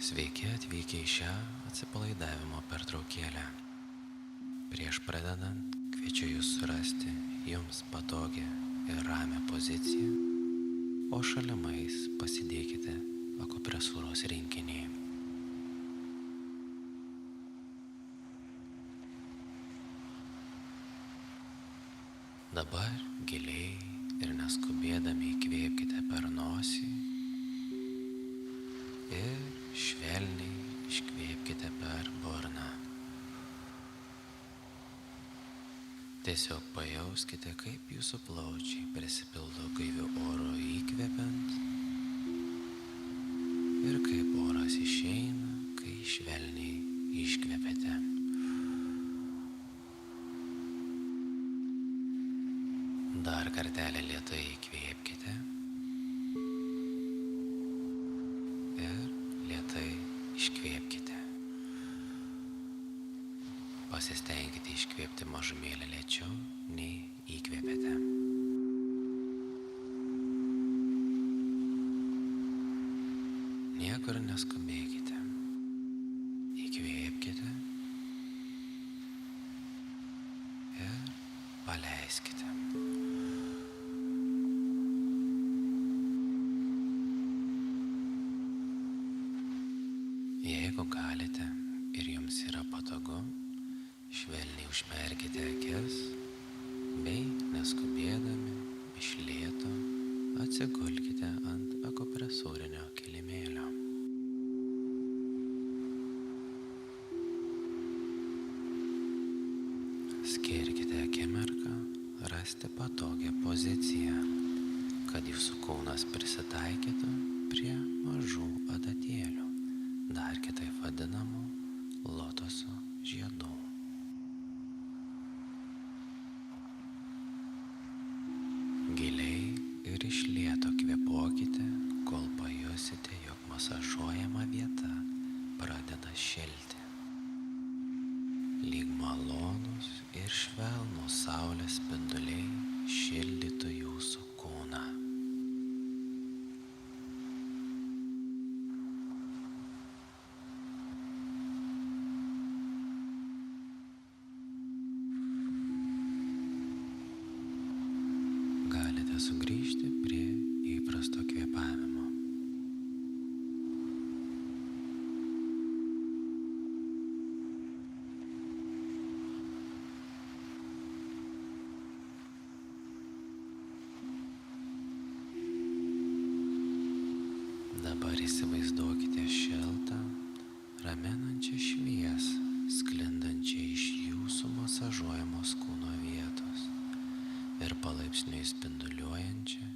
Sveiki atvykę į šią atsipalaidavimo pertraukėlę. Prieš pradedant, kviečiu Jūs surasti Jums patogią ir ramią poziciją, o šalimais pasidėkite akupresūros rinkinį. Dabar giliai ir neskubėdami įkvėpkite per nosį ir švelniai iškvėpkite per burną. Tiesiog pajauskite, kaip jūsų plaučiai prisipildo gaiviu oru įkvepiant ir kaip oras išeina, kai švelniai iškvepiate. Dar kartelį lėtai įkvėpkite ir lėtai iškvėpkite. Pasistengkite iškvėpti mažumėlę lėčiau, nei įkvėpėte. Niekur neskubėkite. Įkvėpkite ir paleiskite. Jeigu galite ir jums yra patogu, švelniai užmerkite akis bei neskubėdami iš lėto atsigulkite ant akupresūrinio kilimėlio. Skirkite akimirką rasti patogią poziciją, kad jūsų kūnas prisitaikytų prie mažų adatėlių, dar kitaip vadinamų lotoso žiedų. Giliai ir iš lėto kvėpuokite, kol pajusite, jog masažuojama vieta pradeda šilti. Lyg malonūs ir švelnūs saulės spinduliai šildytų jūsų kūną. Galite sugrįžti prie įprasto kvėpavimo. Dabar įsivaizduokite šiltą, raminančią šviesą, sklindančią iš jūsų masažuojamos kūno vietos ir palaipsniui spinduliuojančią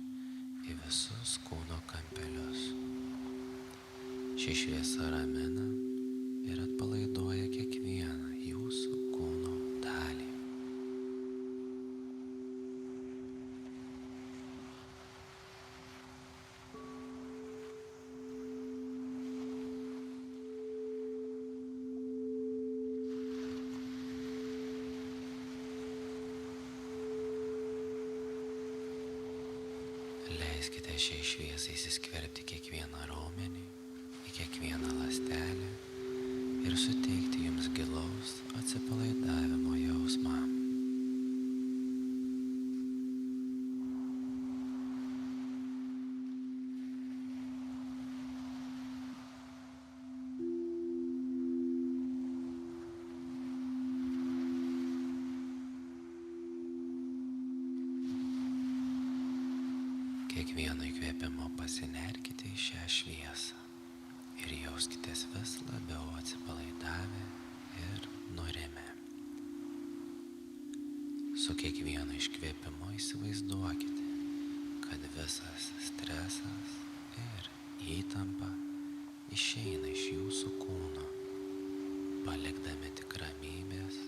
į visus kūno kampelius. Ši šviesa ramina ir atpalaiduoja kiekvieną jūsų kūno dalį. Leiskite šiai šviesai įsiskverbti kiekvieną raumenį, į kiekvieną ląstelę ir suteikti jums gilaus atsipalaidavimo jausmą. Kiekvieno įkvėpimo pasinerkite į šią šviesą ir jauskitės vis labiau atsipalaidavę ir nurimę. Su kiekvienu iškvėpimu įsivaizduokite, kad visas stresas ir įtampa išeina iš jūsų kūno, palikdami tik ramybės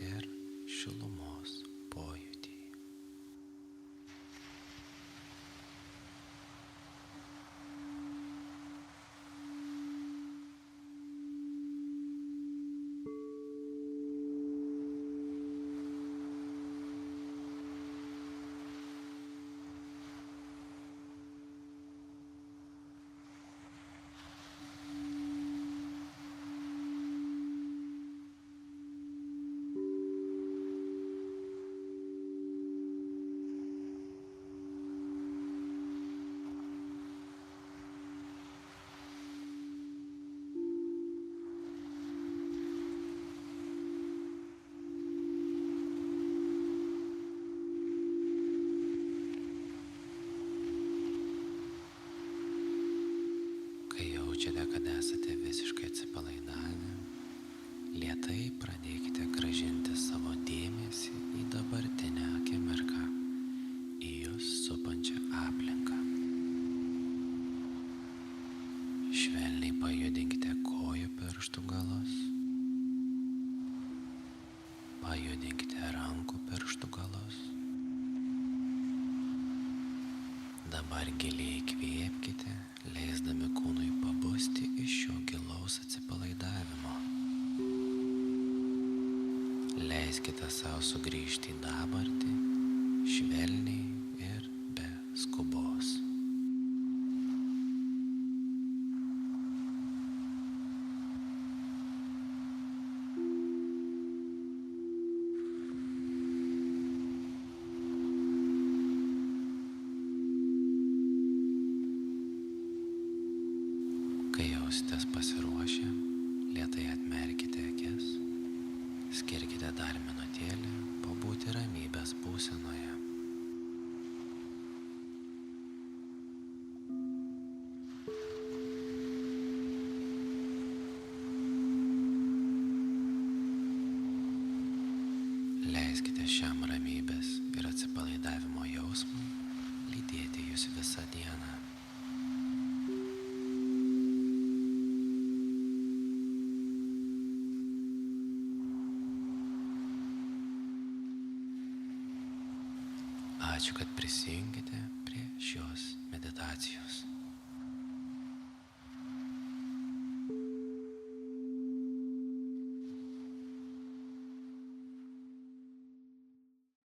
ir šilumos pojūtį. gale, kad esate visiškai atsipalaidavę, lėtai pradėkite grąžinti savo dėmesį į dabartinę akimirką, į jus supančią aplinką. Švelniai pajudinkite kojų pirštų galus, pajudinkite rankų pirštų galus. Dabar giliai įkvėpkite, leisdami kūnui pabusti iš šio gilaus atsipalaidavimo. Leiskite savo sugrįžti į dabartį, švelniai ir be skubos. Kai jausitės pasiruošę, lėtai atmerkite akis, skirkite dar minutėlę pabūti ramybės būsenoje. Leiskite šiam ramybės ir atsipalaidavimo jausmui lydėti jūs visą dieną. Ačiū, kad prisijungėte prie šios meditacijos.